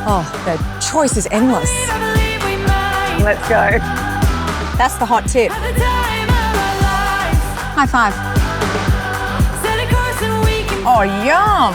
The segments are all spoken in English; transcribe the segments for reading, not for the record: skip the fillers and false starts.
Oh, the choice is endless. Let's go. That's the hot tip. High five. Oh, yum.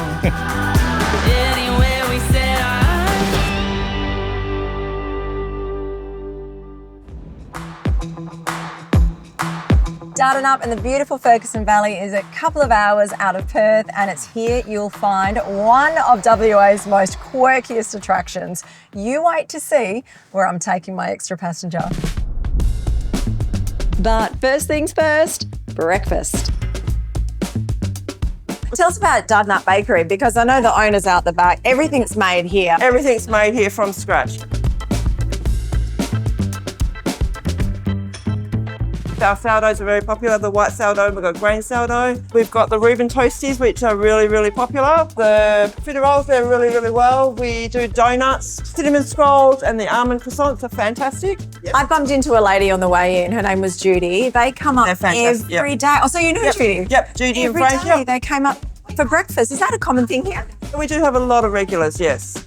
Dardanup in the beautiful Ferguson Valley is a couple of hours out of Perth, and it's here you'll find one of WA's most quirkiest attractions. You wait to see where I'm taking my extra passenger. But first things first, breakfast. Tell us about Dardanup Bakery, because I know the owner's out the back. Everything's made here. Everything's made here from scratch. Our sourdoughs are very popular. The white sourdough, we've got grain sourdough. We've got the Reuben toasties, which are really, really popular. The fritter rolls, they're really, really well. We do donuts, cinnamon scrolls, and the almond croissants are fantastic. Yep. I bumped into a lady on the way in. Her name was Judy. They come up every day. Oh, so you know Judy? Yep, Judy every and Frank. Day they came up for breakfast. Is that a common thing here? We do have a lot of regulars, yes.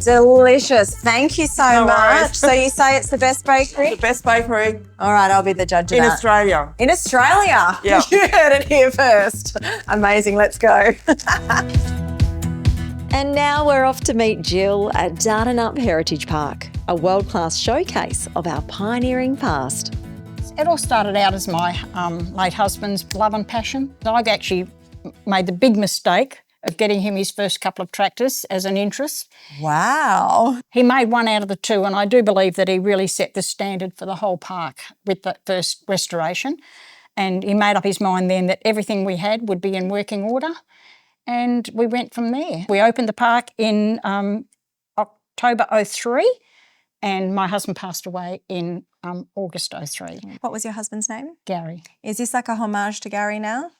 Delicious. Thank you so much. Worries. So you say it's the best bakery? The best bakery. All right, I'll be the judge of in that. Australia. In Australia? Yeah. You heard it here first. Amazing, let's go. And now we're off to meet Jill at Dardanup Heritage Park, a world-class showcase of our pioneering past. It all started out as my late husband's love and passion. I've actually made the big mistake of getting him his first couple of tractors as an interest. Wow. He made one out of the two, and I do believe that he really set the standard for the whole park with that first restoration. And he made up his mind then that everything we had would be in working order, and we went from there. We opened the park in October 03, and my husband passed away in August 03. What was your husband's name? Gary. Is this like a homage to Gary now?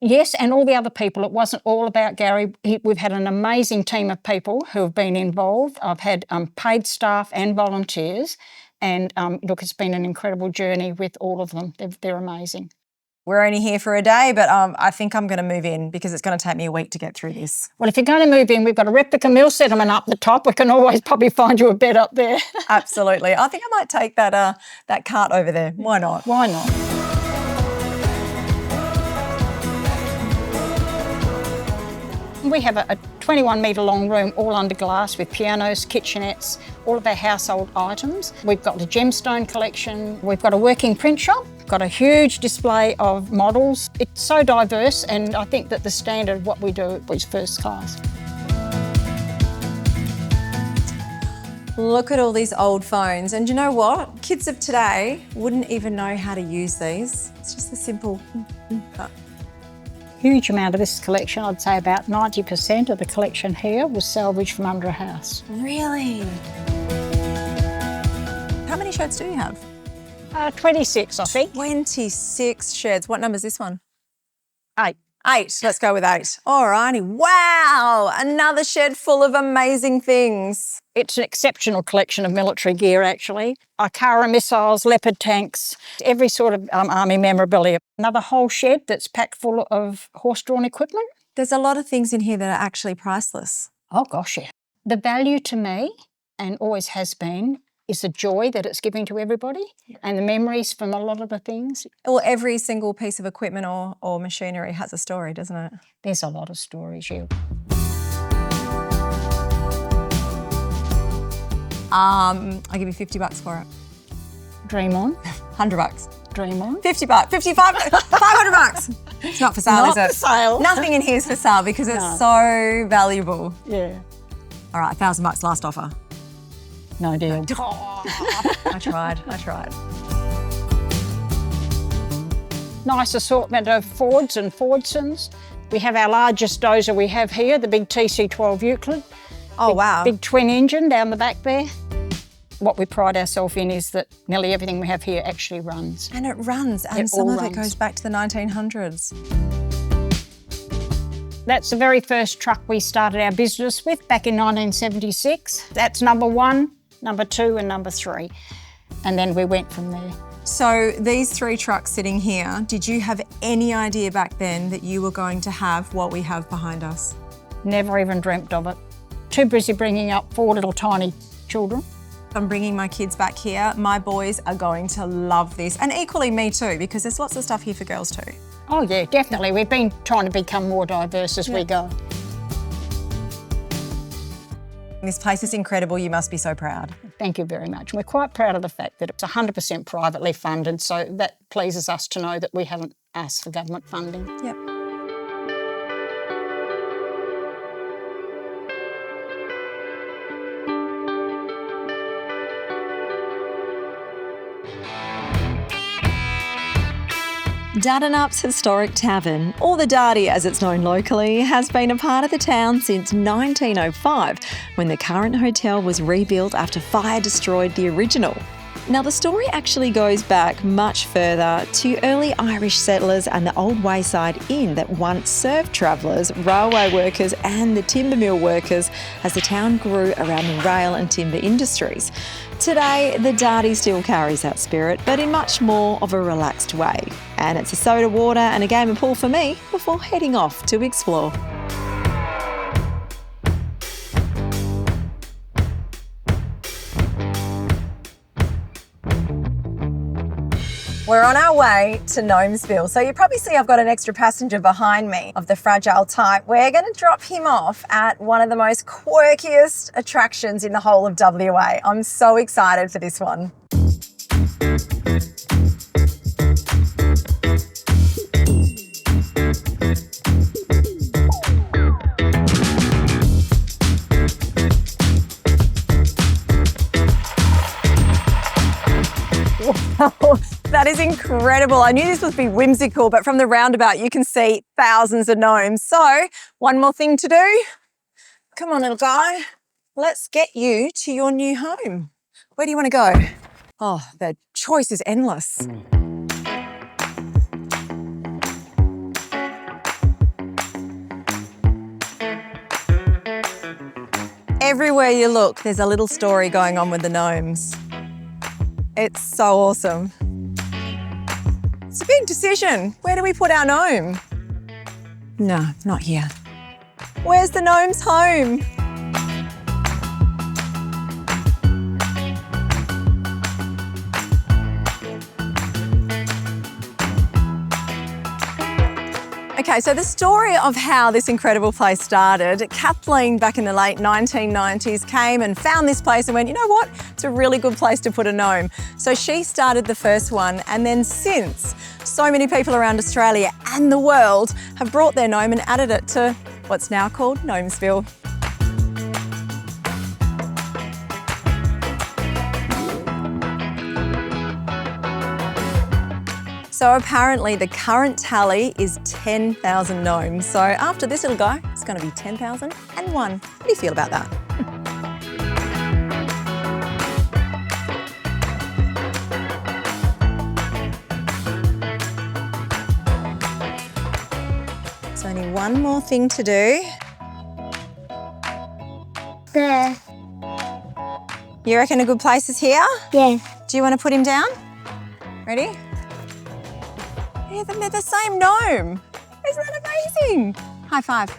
Yes, and all the other people. It wasn't all about Gary. We've had an amazing team of people who have been involved. I've had paid staff and volunteers, and look, it's been an incredible journey with all of them. They're amazing. We're only here for a day, but I think I'm going to move in because it's going to take me a week to get through this. Well, if you're going to move in, we've got a replica mill settlement up the top. We can always probably find you a bed up there. Absolutely. I think I might take that cart over there. Why not? Why not? We have a 21-metre long room all under glass with pianos, kitchenettes, all of our household items. We've got the gemstone collection. We've got a working print shop, got a huge display of models. It's so diverse, and I think that the standard of what we do is first class. Look at all these old phones. And you know what? Kids of today wouldn't even know how to use these. It's just a simple Huge amount of this collection, I'd say about 90% of the collection here was salvaged from under a house. Really? How many sheds do you have? 26, I think. 26 sheds. What number is this one? 8. 8. Let's go with 8. All righty. Wow! Another shed full of amazing things. It's an exceptional collection of military gear, actually. Ikara missiles, Leopard tanks, every sort of army memorabilia. Another whole shed that's packed full of horse-drawn equipment. There's a lot of things in here that are actually priceless. Oh, gosh, yeah. The value to me, and always has been, is the joy that it's giving to everybody and the memories from a lot of the things. Well, every single piece of equipment or machinery has a story, doesn't it? There's a lot of stories, yeah. I'll give you $50 for it. Dream on. $100. Dream on. $50, 55, $500. It's not for sale, is it? Not for sale. Nothing in here is for sale because it's so valuable. Yeah. All right, $1,000 last offer. No deal. I tried. Nice assortment of Fords and Fordsons. We have our largest dozer we have here, the big TC12 Euclid. Oh, wow. Big twin engine down the back there. What we pride ourselves in is that nearly everything we have here actually runs. And it runs, and some of it goes back to the 1900s. That's the very first truck we started our business with back in 1976. That's number 1, number 2 and number 3. And then we went from there. So these 3 trucks sitting here, did you have any idea back then that you were going to have what we have behind us? Never even dreamt of it. Too busy bringing up 4 little tiny children. I'm bringing my kids back here. My boys are going to love this, and equally me too, because there's lots of stuff here for girls too. Oh yeah, definitely. We've been trying to become more diverse as we go. This place is incredible. You must be so proud. Thank you very much. We're quite proud of the fact that it's 100% privately funded, so that pleases us to know that we haven't asked for government funding. Yep. Dardanup's historic tavern, or the Dardy as it's known locally, has been a part of the town since 1905, when the current hotel was rebuilt after fire destroyed the original. Now, the story actually goes back much further to early Irish settlers and the old wayside inn that once served travellers, railway workers and the timber mill workers as the town grew around the rail and timber industries. Today, the Dardy still carries that spirit, but in much more of a relaxed way. And it's a soda water and a game of pool for me before heading off to explore. We're on our way to Gnomesville. So you probably see I've got an extra passenger behind me of the fragile type. We're going to drop him off at one of the most quirkiest attractions in the whole of WA. I'm so excited for this one. Wow, that is incredible. I knew this would be whimsical, but from the roundabout you can see thousands of gnomes. So, one more thing to do. Come on, little guy. Let's get you to your new home. Where do you want to go? Oh, the choice is endless. Everywhere you look, there's a little story going on with the gnomes. It's so awesome. It's a big decision. Where do we put our gnome? No, not here. Where's the gnome's home? Okay, so the story of how this incredible place started, Kathleen back in the late 1990s came and found this place and went, you know what, it's a really good place to put a gnome. So she started the first one, and then since, so many people around Australia and the world have brought their gnome and added it to what's now called Gnomesville. So apparently the current tally is 10,000 gnomes. So after this little guy, it's going to be 10,001. What do you feel about that? There's only one more thing to do. There. You reckon a good place is here? Yeah. Do you want to put him down? Ready? Yeah, they're the same gnome. Isn't that amazing? High five.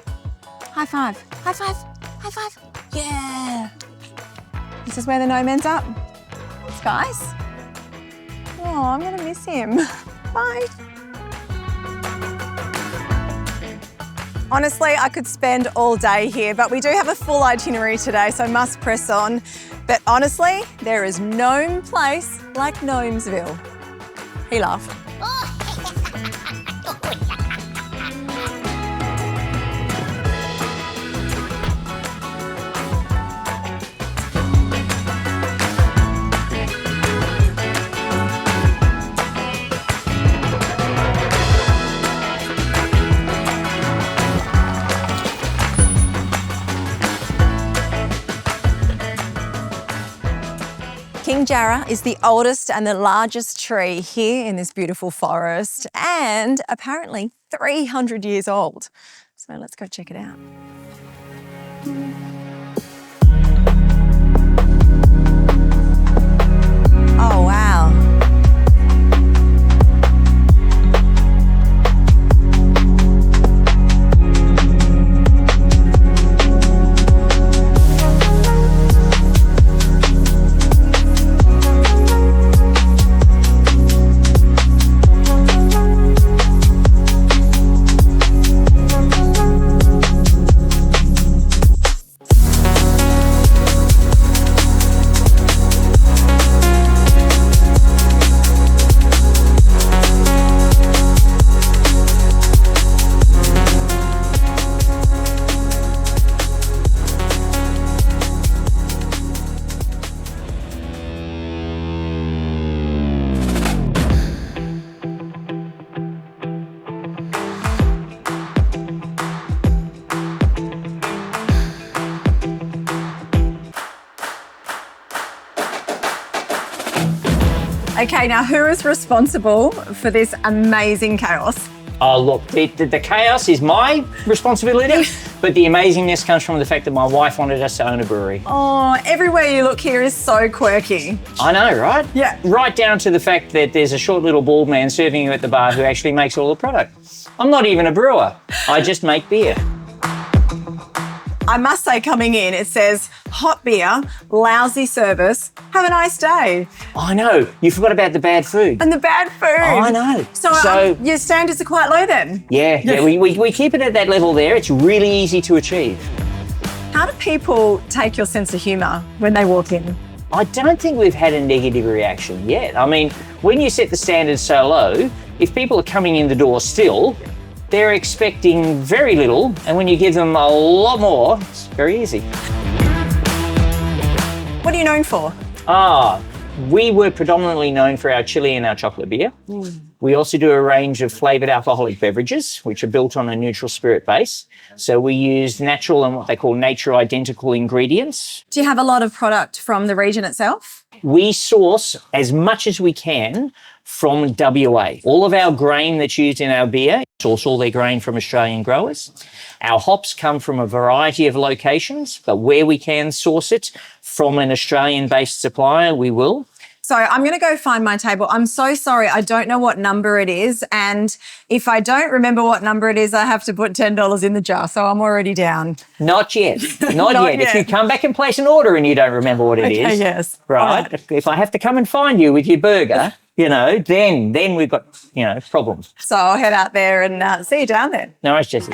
High five. High five. High five. Yeah. This is where the gnome ends up. Thanks, guys. Oh, I'm going to miss him. Bye. Honestly, I could spend all day here, but we do have a full itinerary today, so must press on. But honestly, there is no place like Gnomesville. He laughed. King Jarrah is the oldest and the largest tree here in this beautiful forest, and apparently 300 years old. So let's go check it out. Oh, wow. Okay, now who is responsible for this amazing chaos? Oh, look, the chaos is my responsibility, but the amazingness comes from the fact that my wife wanted us to own a brewery. Oh, everywhere you look here is so quirky. I know, right? Yeah. Right down to the fact that there's a short little bald man serving you at the bar who actually makes all the product. I'm not even a brewer. I just make beer. I must say, coming in, it says hot beer, lousy service, have a nice day. I know. You forgot about the bad food. And the bad food. I know. So your standards are quite low then? Yeah, we keep it at that level there. It's really easy to achieve. How do people take your sense of humour when they walk in? I don't think we've had a negative reaction yet. I mean, when you set the standards so low, if people are coming in the door still, they're expecting very little, and when you give them a lot more, it's very easy. What are you known for? We were predominantly known for our chili and our chocolate beer. We also do a range of flavoured alcoholic beverages, which are built on a neutral spirit base. So we use natural and what they call nature identical ingredients. Do you have a lot of product from the region itself? We source as much as we can from WA. All of our grain that's used in our beer, source all their grain from Australian growers. Our hops come from a variety of locations, but where we can source it from an Australian-based supplier, we will. So I'm going to go find my table. I'm so sorry. I don't know what number it is. And if I don't remember what number it is, I have to put $10 in the jar. So I'm already down. Not yet. Not yet. If you come back and place an order and you don't remember what it is. Yes. Right. If I have to come and find you with your burger, then we've got, problems. So I'll head out there and see you down there. No worries, Jesse.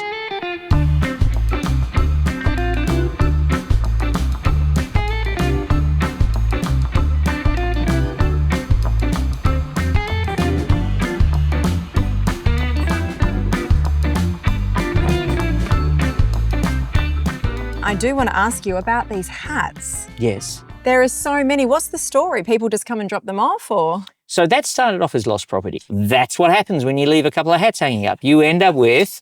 I do want to ask you about these hats. Yes. There are so many. What's the story? People just come and drop them off, or? So that started off as lost property. That's what happens when you leave a couple of hats hanging up. You end up with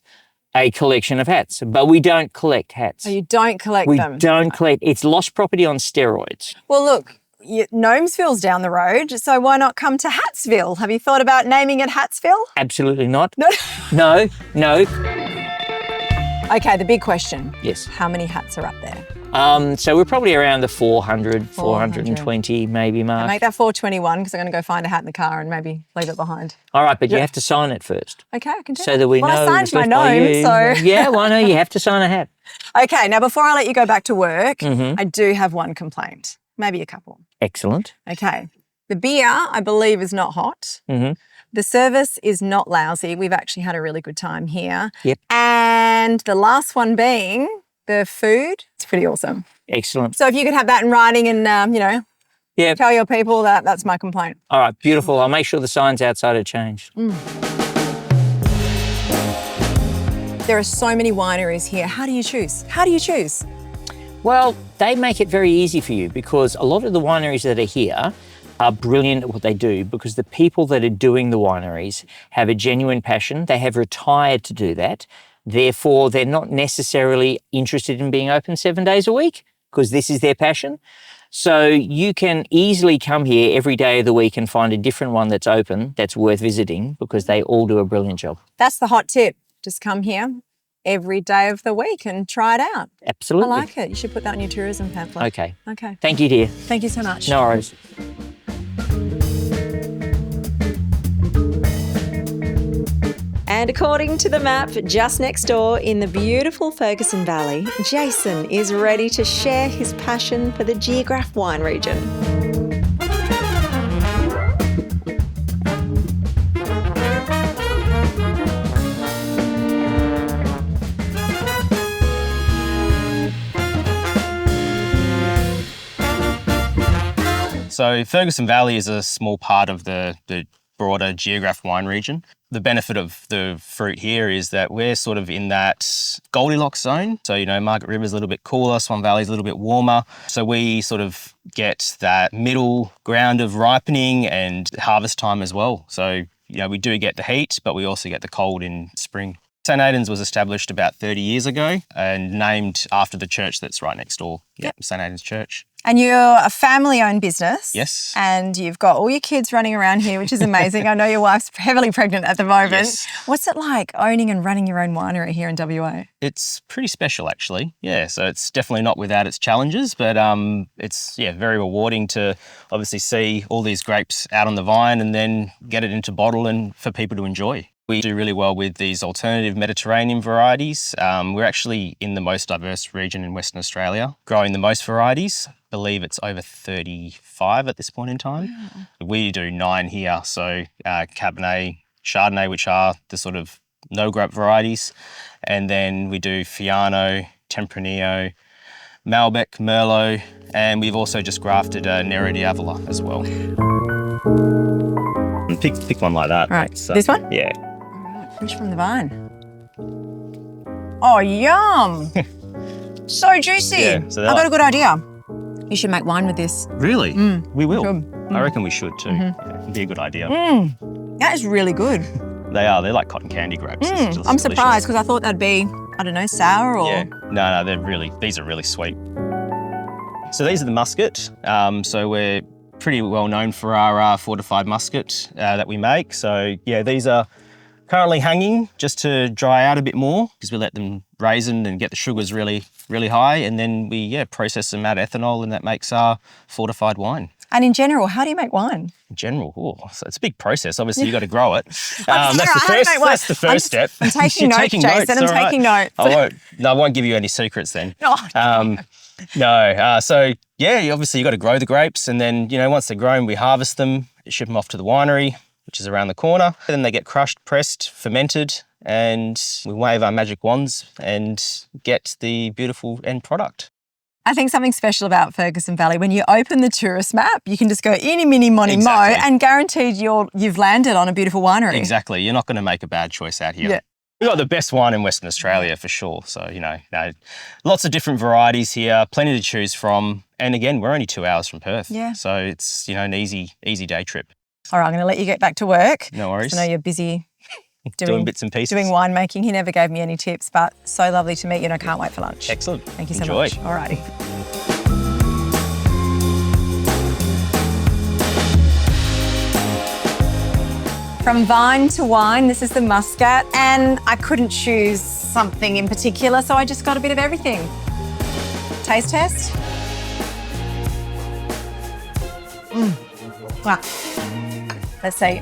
a collection of hats, but we don't collect hats. Oh, you don't collect them? We don't collect. It's lost property on steroids. Well, look, Gnomesville's down the road, so why not come to Hatsville? Have you thought about naming it Hatsville? Absolutely not. No? No. Okay, the big question. Yes. How many hats are up there? So we're probably around the 420 maybe mark. Make that 421 because I'm going to go find a hat in the car and maybe leave it behind. All right, but you have to sign it first. Okay, I can do So that we know. I signed it's my left by gnome, you. so... Yeah, well, no, you have to sign a hat. Okay, now before I let you go back to work, I do have one complaint, maybe a couple. Excellent. Okay, the beer, I believe, is not hot. The service is not lousy. We've actually had a really good time here. Yep. And the last one being the food. It's pretty awesome. Excellent. So if you could have that in writing and, tell your people that's my complaint. All right, beautiful. I'll make sure the signs outside are changed. There are so many wineries here. How do you choose? Well, they make it very easy for you because a lot of the wineries that are here are brilliant at what they do because the people that are doing the wineries have a genuine passion. They have retired to do that. Therefore, they're not necessarily interested in being open 7 days a week because this is their passion. So you can easily come here every day of the week and find a different one that's open that's worth visiting because they all do a brilliant job. That's the hot tip. Just come here every day of the week and try it out. Absolutely. I like it. You should put that in your tourism pamphlet. Okay. Okay. Thank you, dear. Thank you so much. No worries. And according to the map, just next door in the beautiful Ferguson Valley, Jason is ready to share his passion for the Geograph wine region. So Ferguson Valley is a small part of the broader Geograph wine region. The benefit of the fruit here is that we're sort of in that Goldilocks zone. So, Margaret River's a little bit cooler, Swan Valley's a little bit warmer. So we sort of get that middle ground of ripening and harvest time as well. So, we do get the heat, but we also get the cold in spring. St. Aidan's was established about 30 years ago and named after the church that's right next door. Yep. St. Aidan's Church. And you're a family-owned business. Yes. And you've got all your kids running around here, which is amazing. I know your wife's heavily pregnant at the moment. Yes. What's it like owning and running your own winery here in WA? It's pretty special, actually. Yeah, so it's definitely not without its challenges, but it's very rewarding to obviously see all these grapes out on the vine and then get it into bottle and for people to enjoy. We do really well with these alternative Mediterranean varieties. We're actually in the most diverse region in Western Australia, growing the most varieties. I believe it's over 35 at this point in time. Yeah. We do 9 here, so Cabernet, Chardonnay, which are the sort of no-grape varieties, and then we do Fiano, Tempranillo, Malbec, Merlot, and we've also just grafted Nero di Avola as well. Pick one like that. Right, this one? Yeah. Fresh from the vine. Oh, yum! So juicy. Yeah, so I've got a good idea. You should make wine with this. Really? We will. Should. I reckon we should too. Yeah, it'd be a good idea. That is really good. They are. They're like cotton candy grapes. It's I'm surprised because I thought that'd be, I don't know, sour or... Yeah. No, these are really sweet. So these are the muscat. So we're pretty well known for our fortified muscat that we make. So yeah, these are currently hanging just to dry out a bit more because we let them raisin and get the sugars really, really high. And then we process them, add ethanol, and that makes our fortified wine. And in general, how do you make wine? In general, so it's a big process. Obviously, you've got to grow it. That's the first step. I'm taking notes, Jason. I'm taking notes. I won't give you any secrets then. So obviously you've got to grow the grapes, and then once they're grown, we harvest them, ship them off to the winery, which is around the corner. Then they get crushed, pressed, fermented, and we wave our magic wands and get the beautiful end product. I think something special about Ferguson Valley, when you open the tourist map, you can just go eeny, meeny, mony, mo, and guaranteed you've landed on a beautiful winery. Exactly. You're not going to make a bad choice out here. Yeah. We've got the best wine in Western Australia for sure. So, lots of different varieties here, plenty to choose from. And again, we're only 2 hours from Perth. Yeah. So it's, an easy day trip. All right, I'm going to let you get back to work. No worries. I know you're busy doing bits and pieces. Doing winemaking. He never gave me any tips, but so lovely to meet you and I can't wait for lunch. Excellent. Thank you so Enjoy. much. All righty. From vine to wine, this is the Muscat, and I couldn't choose something in particular, so I just got a bit of everything. Taste test. Wow. Let's see.